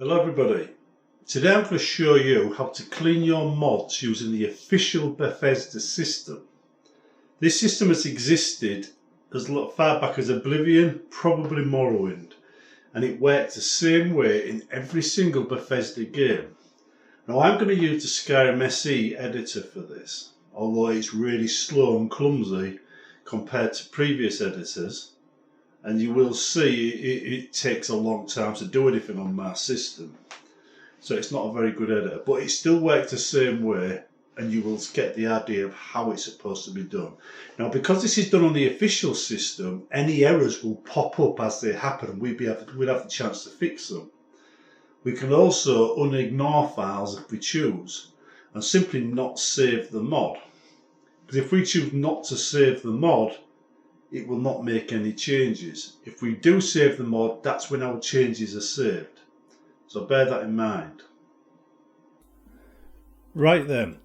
Hello everybody, today I'm going to show you how to clean your mods using the official Bethesda system. This system has existed as far back as Oblivion, probably Morrowind, and it works the same way in every single Bethesda game. Now I'm going to use the Skyrim SE editor for this, although it's really slow and clumsy compared to previous editors. And you will see it takes a long time to do anything on my system. So it's not a very good editor, but it still works the same way and you will get the idea of how it's supposed to be done. Now because this is done on the official system, any errors will pop up as they happen and we'd have the chance to fix them. We can also unignore files if we choose and simply not save the mod. Because if we choose not to save the mod, it will not make any changes. If we do save the mod, that's when our changes are saved. So bear that in mind. Right then,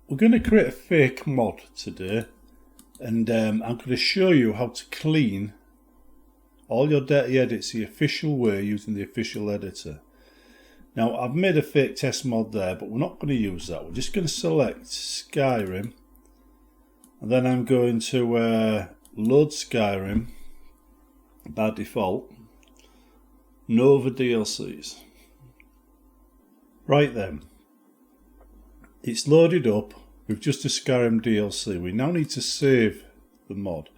we're going to create a fake mod today, and I'm going to show you how to clean all your dirty edits the official way using the official editor. Now I've made a fake test mod there, but we're not going to use that. We're just going to select Skyrim, and then I'm going to load Skyrim by default, no other DLCs. Right then, it's loaded up with just a Skyrim DLC. We now need to save the mod.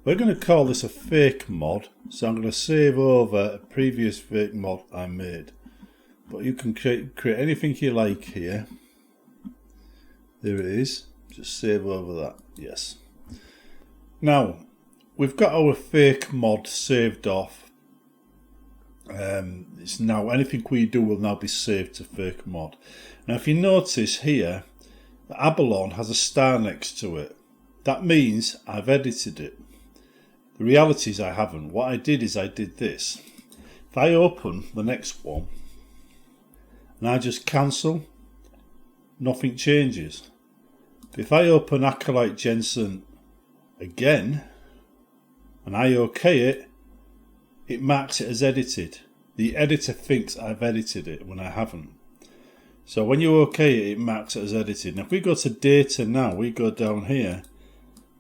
We're going to call this a fake mod, so I'm going to save over a previous fake mod I made. But you can create anything you like here. There it is. Just save over that. Yes. Now, we've got our fake mod saved off. It's now anything we do will now be saved to fake mod. Now, if you notice here, the Abalone has a star next to it. That means I've edited it. The reality is I haven't. What I did is I did this. If I open the next one and I just cancel, nothing changes. But if I open Acolyte Jensen again and I OK it, it marks it as edited. The editor thinks I've edited it when I haven't. So when you OK it, it marks it as edited. Now if we go to data now, we go down here,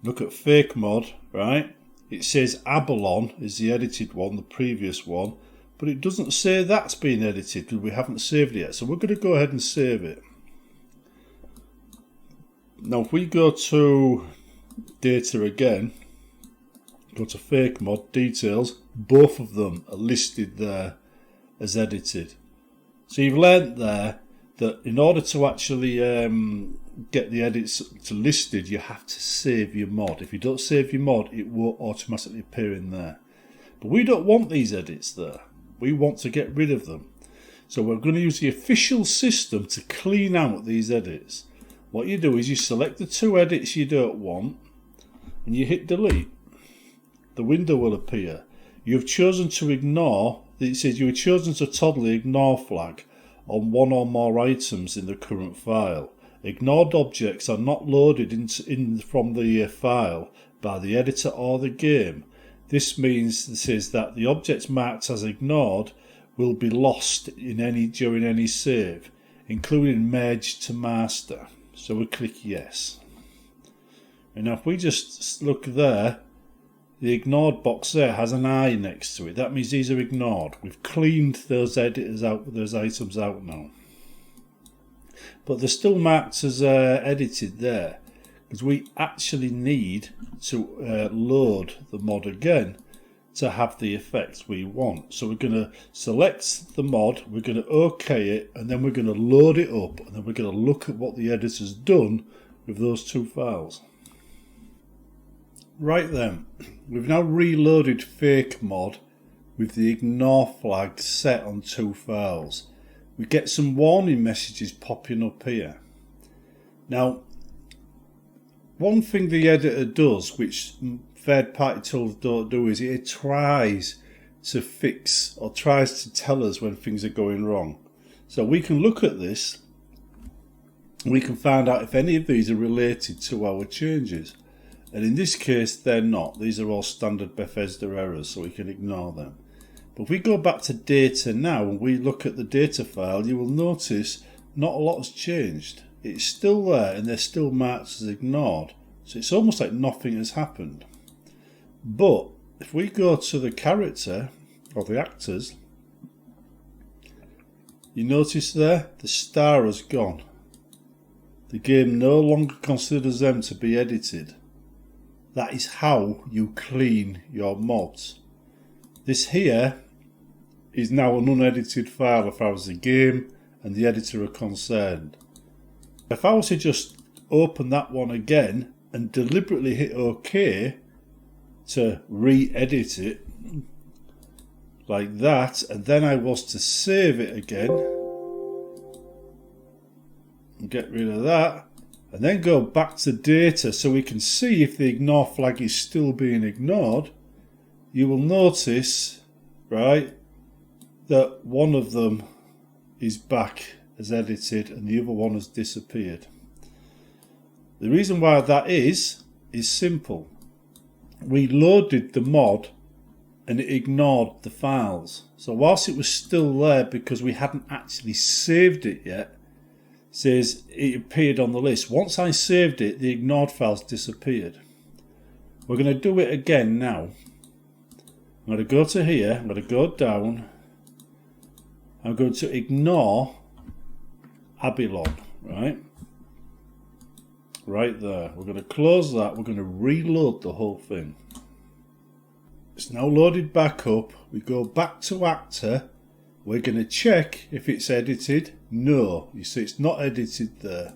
look at fake mod, right? It says Abalone is the edited one, the previous one, but it doesn't say that's been edited because we haven't saved it yet. So we're going to go ahead and save it. Now if we go to data again, go to fake mod details, both of them are listed there as edited. So you've learnt there that in order to actually get the edits to listed, you have to save your mod. If you don't save your mod, it won't automatically appear in there. But we don't want these edits there. We want to get rid of them. So we're going to use the official system to clean out these edits. What you do is you select the two edits you don't want and you hit delete. The window will appear. You've chosen to ignore, it says you have chosen to toggle the ignore flag on one or more items in the current file. Ignored objects are not loaded from the file by the editor or the game. This means that the objects marked as ignored will be lost during any save, including merge to master. So we click yes. And now if we just look there, the ignored box there has an I next to it. That means these are ignored. We've cleaned those items out now. But they're still marked as edited there, because we actually need to load the mod again to have the effects we want. So we're going to select the mod, we're going to OK it, and then we're going to load it up, and then we're going to look at what the editor's done with those two files. Right then, we've now reloaded fake mod with the ignore flag set on two files. We get some warning messages popping up here. Now, one thing the editor does, which third-party tools don't do, is it tries to fix or tries to tell us when things are going wrong. So we can look at this, we can find out if any of these are related to our changes. And in this case, they're not. These are all standard Bethesda errors, so we can ignore them. But if we go back to data now and we look at the data file, you will notice not a lot has changed. It's still there and they're still marked as ignored. So it's almost like nothing has happened. But if we go to the character or the actors, you notice there the star has gone. The game no longer considers them to be edited. That is how you clean your mods. This here is now an unedited file as far as the game and the editor are concerned. If I was to just open that one again and deliberately hit OK to re-edit it like that, and then I was to save it again and get rid of that, and then go back to data so we can see if the ignore flag is still being ignored, you will notice, right, that one of them is back as edited and the other one has disappeared. The reason why that is simple. We loaded the mod and it ignored the files. So whilst it was still there because we hadn't actually saved it yet, says it appeared on the list. Once I saved it, the ignored files disappeared. We're going to do it again now. I'm going to go to here, I'm going to go down, I'm going to ignore Oblivion, right? Right there. We're going to close that, we're going to reload the whole thing. It's now loaded back up, we go back to actor, we're going to check if it's edited. No, you see it's not edited there.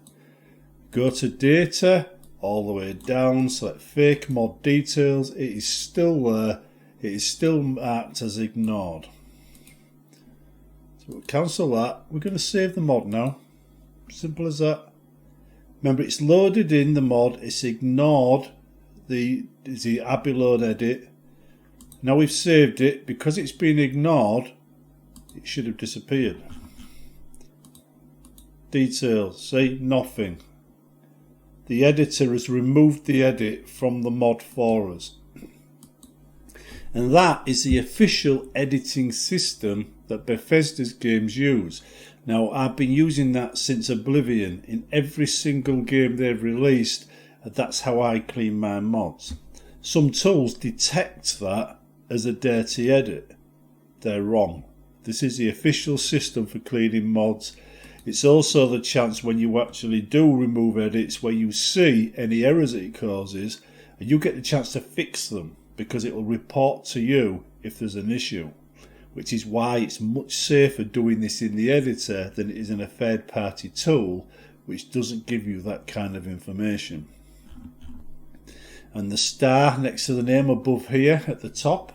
Go to data, all the way down, select fake mod details, it is still there, it is still marked as ignored. So we'll cancel that, we're going to save the mod now, simple as that. Remember it's loaded in the mod, it's ignored the Oblivion edit. Now we've saved it, because it's been ignored, it should have disappeared. Details, see, nothing. The editor has removed the edit from the mod for us. And that is the official editing system that Bethesda's games use. Now I've been using that since Oblivion. In every single game they've released, that's how I clean my mods. Some tools detect that as a dirty edit. They're wrong. This is the official system for cleaning mods. It's also the chance when you actually do remove edits where you see any errors it causes and you get the chance to fix them because it will report to you if there's an issue, which is why it's much safer doing this in the editor than it is in a third-party tool which doesn't give you that kind of information. And the star next to the name above here at the top,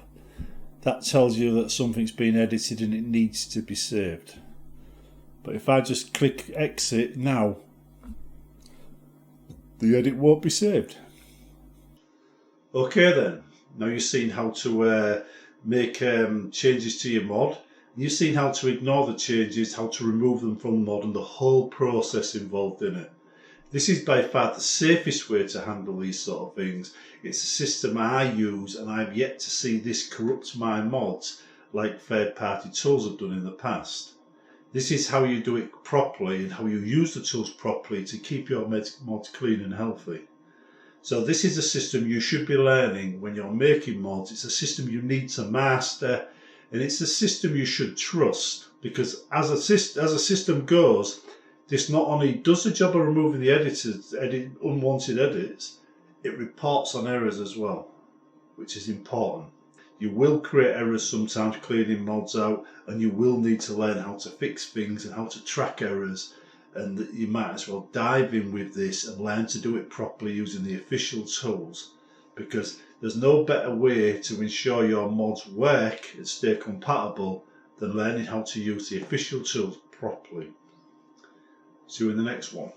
that tells you that something's been edited and it needs to be saved. But if I just click exit now, the edit won't be saved. Okay then, now you've seen how to make changes to your mod. You've seen how to ignore the changes, how to remove them from the mod and the whole process involved in it. This is by far the safest way to handle these sort of things. It's a system I use and I've yet to see this corrupt my mods like third-party tools have done in the past. This is how you do it properly and how you use the tools properly to keep your mods clean and healthy. So this is a system you should be learning when you're making mods. It's a system you need to master and it's a system you should trust because as a system goes, this not only does the job of removing the unwanted edits, it reports on errors as well, which is important. You will create errors sometimes cleaning mods out and you will need to learn how to fix things and how to track errors, and you might as well dive in with this and learn to do it properly using the official tools, because there's no better way to ensure your mods work and stay compatible than learning how to use the official tools properly. See you in the next one.